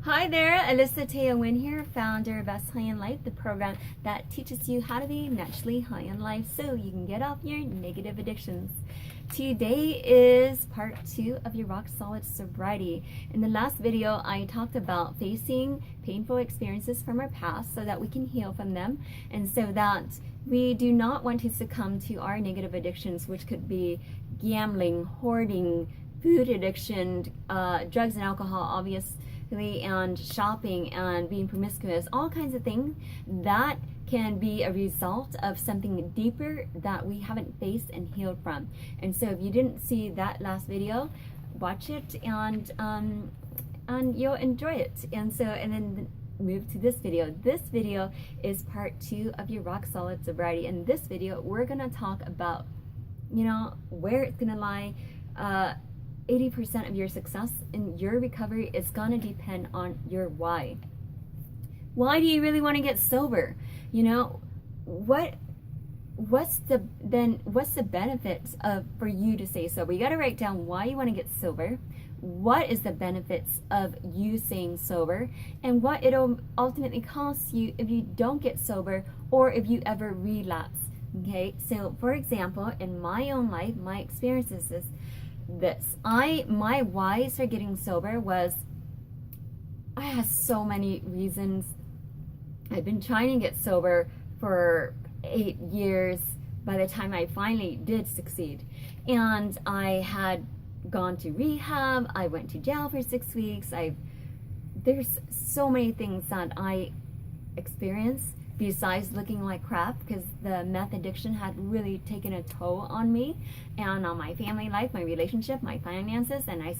Hi there, Alyssa Teo-Win here, founder of Best High in Life, the program that teaches you how to be naturally high in life so you can get off your negative addictions. Today is part 2 of your rock solid sobriety. In the last video, I talked about facing painful experiences from our past so that we can heal from them and so that we do not want to succumb to our negative addictions, which could be gambling, hoarding, food addiction, drugs and alcohol, obviously, and shopping and being promiscuous, all kinds of things that can be a result of something deeper that we haven't faced and healed from. And so if you didn't see that last video, watch it and you'll enjoy it. And then move to this video. This video is part 2 of your rock solid sobriety. In this video, we're gonna talk about, where it's gonna lie. 80% of your success in your recovery is going to depend on your why. Why do you really want to get sober? What's the benefits of for you to stay sober? You got to write down why you want to get sober. What is the benefits of you staying sober, and what it'll ultimately cost you if you don't get sober or if you ever relapse. Okay, so for example, in my own life, my experiences is my whys for getting sober was, I had so many reasons. I've been trying to get sober for 8 years by the time I finally did succeed. And I had gone to rehab, I went to jail for 6 weeks. There's so many things that I experienced besides looking like crap, because the meth addiction had really taken a toll on me and on my family life, my relationship, my finances, and I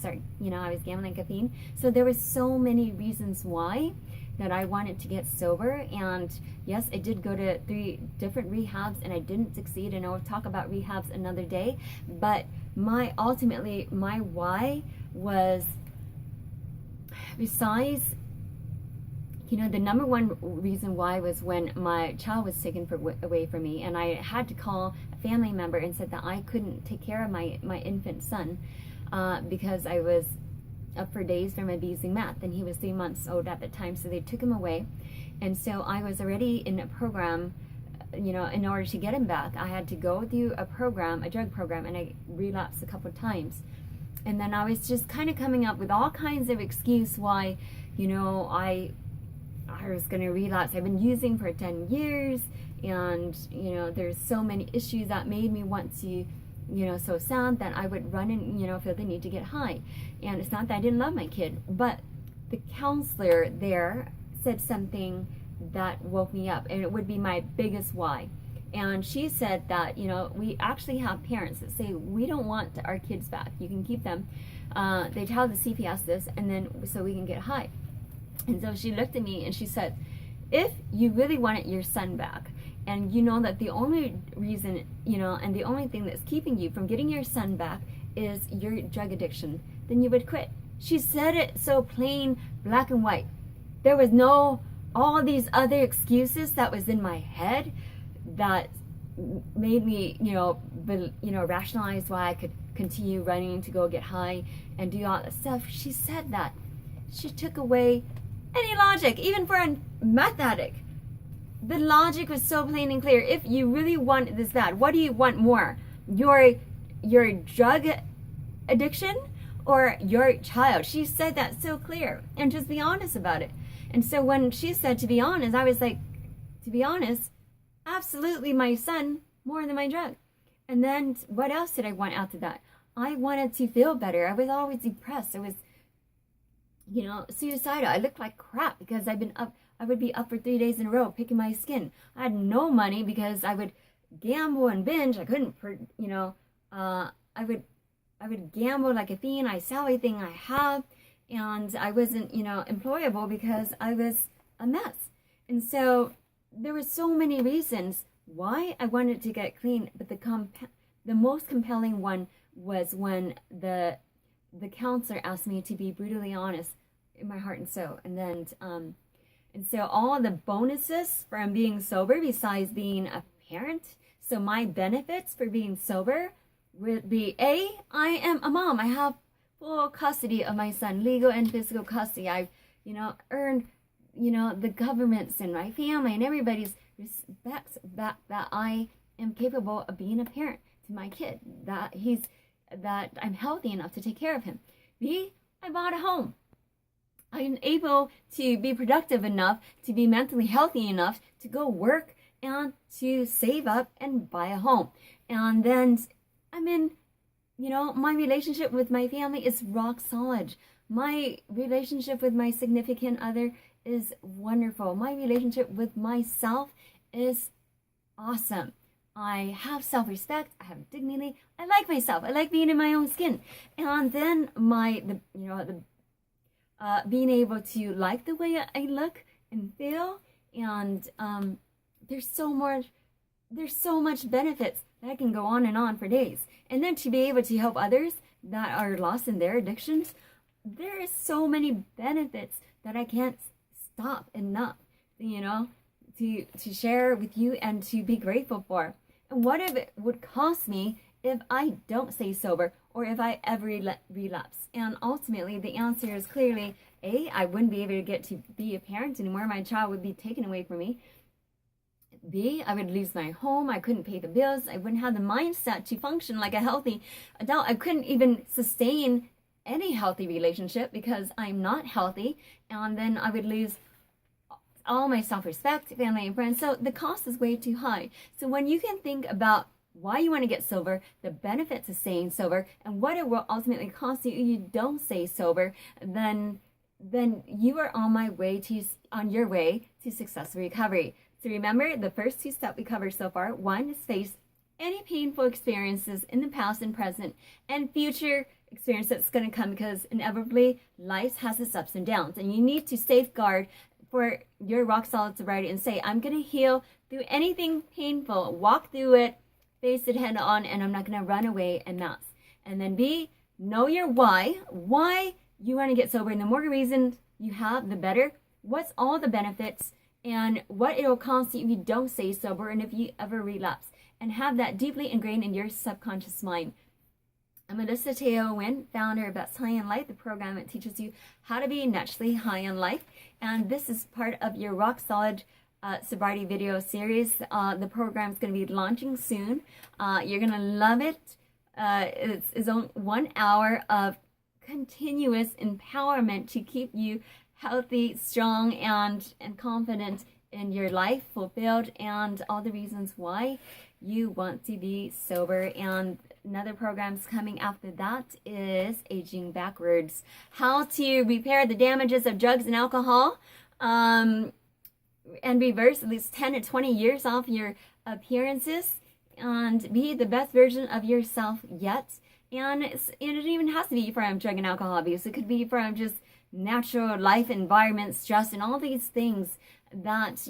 was gambling caffeine. So there was so many reasons why that I wanted to get sober. And yes, I did go to 3 different rehabs and I didn't succeed, and I'll talk about rehabs another day. But my why was, besides, the number one reason why was when my child was taken away from me, and I had to call a family member and said that I couldn't take care of my infant son because I was up for days from abusing meth, and he was 3 months old at the time, so they took him away. And so I was already in a program, in order to get him back, I had to go through a drug program, and I relapsed a couple of times. And then I was just kind of coming up with all kinds of excuse why, I was going to relapse. I've been using for 10 years, and there's so many issues that made me want to, so sad that I would run and feel the need to get high. And it's not that I didn't love my kid, but the counselor there said something that woke me up, and it would be my biggest why. And she said that we actually have parents that say, we don't want our kids back, you can keep them. They tell the CPS this, and then so we can get high. And so she looked at me and she said, if you really wanted your son back, and you know that the only reason, and the only thing that's keeping you from getting your son back is your drug addiction, then you would quit. She said it so plain, black and white. There was no all these other excuses that was in my head that made me, rationalize why I could continue running to go get high and do all that stuff. She said that. She took away any logic, even for a meth addict. The logic was so plain and clear. If you really want this bad, what do you want more? Your drug addiction or your child? She said that so clear, and just be honest about it. And so when she said to be honest, I was like, to be honest, absolutely my son more than my drug. And then what else did I want after that? I wanted to feel better. I was always depressed. I was suicidal. I looked like crap because I would be up for 3 days in a row picking my skin. I had no money because I would gamble and binge. I couldn't, I would gamble like a fiend. I sell everything I have, and I wasn't, employable because I was a mess. And so there were so many reasons why I wanted to get clean, but the most compelling one was when the counselor asked me to be brutally honest in my heart and soul. And so all the bonuses from being sober, besides being a parent, so my benefits for being sober would be, I am a mom. I have full custody of my son, legal and physical custody. I've earn, the government's and my family and everybody's respect that I am capable of being a parent to my kid, that I'm healthy enough to take care of him. B, I bought a home. I'm able to be productive enough to be mentally healthy enough to go work and to save up and buy a home. And then I'm in, my relationship with my family is rock solid. My relationship with my significant other is wonderful. My relationship with myself is awesome. I have self-respect. I have dignity. I like myself. I like being in my own skin. And then being able to like the way I look and feel, and there's so much benefits that I can go on and on for days. And then to be able to help others that are lost in their addictions, there is so many benefits that I can't stop enough, to share with you and to be grateful for. And what if it would cost me if I don't stay sober, or if I ever relapse? And ultimately, the answer is clearly A, I wouldn't be able to get to be a parent anymore. My child would be taken away from me. B, I would lose my home. I couldn't pay the bills. I wouldn't have the mindset to function like a healthy adult. I couldn't even sustain any healthy relationship because I'm not healthy. And then I would lose all my self-respect, family, and friends. So the cost is way too high. So when you can think about why you want to get sober, the benefits of staying sober, and what it will ultimately cost you if you don't stay sober, then you are on your way to successful recovery. So remember, the first two steps we covered so far. One is face any painful experiences in the past and present and future experience that's going to come, because inevitably life has its ups and downs, and you need to safeguard for your rock solid sobriety and say, I'm going to heal through anything painful, walk through it, face it head on, and I'm not going to run away and mask. And then B, know your why you want to get sober, and the more reasons you have, the better. What's all the benefits and what it will cost you if you don't stay sober and if you ever relapse, and have that deeply ingrained in your subconscious mind. I'm Melissa Teo Wynn, founder of Best High in Life, the program that teaches you how to be naturally high in life. And this is part of your rock solid sobriety video series. The program is going to be launching soon. You're going to love it. It's on 1 hour of continuous empowerment to keep you healthy, strong, and confident in your life, fulfilled, and all the reasons why you want to be sober. And another program's coming after that is Aging Backwards, how to repair the damages of drugs and alcohol, and reverse at least 10 to 20 years off your appearances and be the best version of yourself yet. And it even has to be from drug and alcohol abuse. It could be from just natural life environment, stress, and all these things that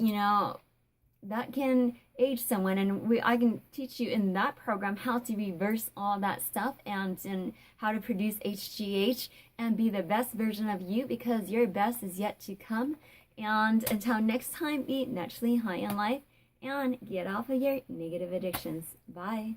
that can age someone. And I can teach you in that program how to reverse all that stuff and how to produce HGH and be the best version of you, because your best is yet to come. And until next time, be naturally high in life and get off of your negative addictions. Bye.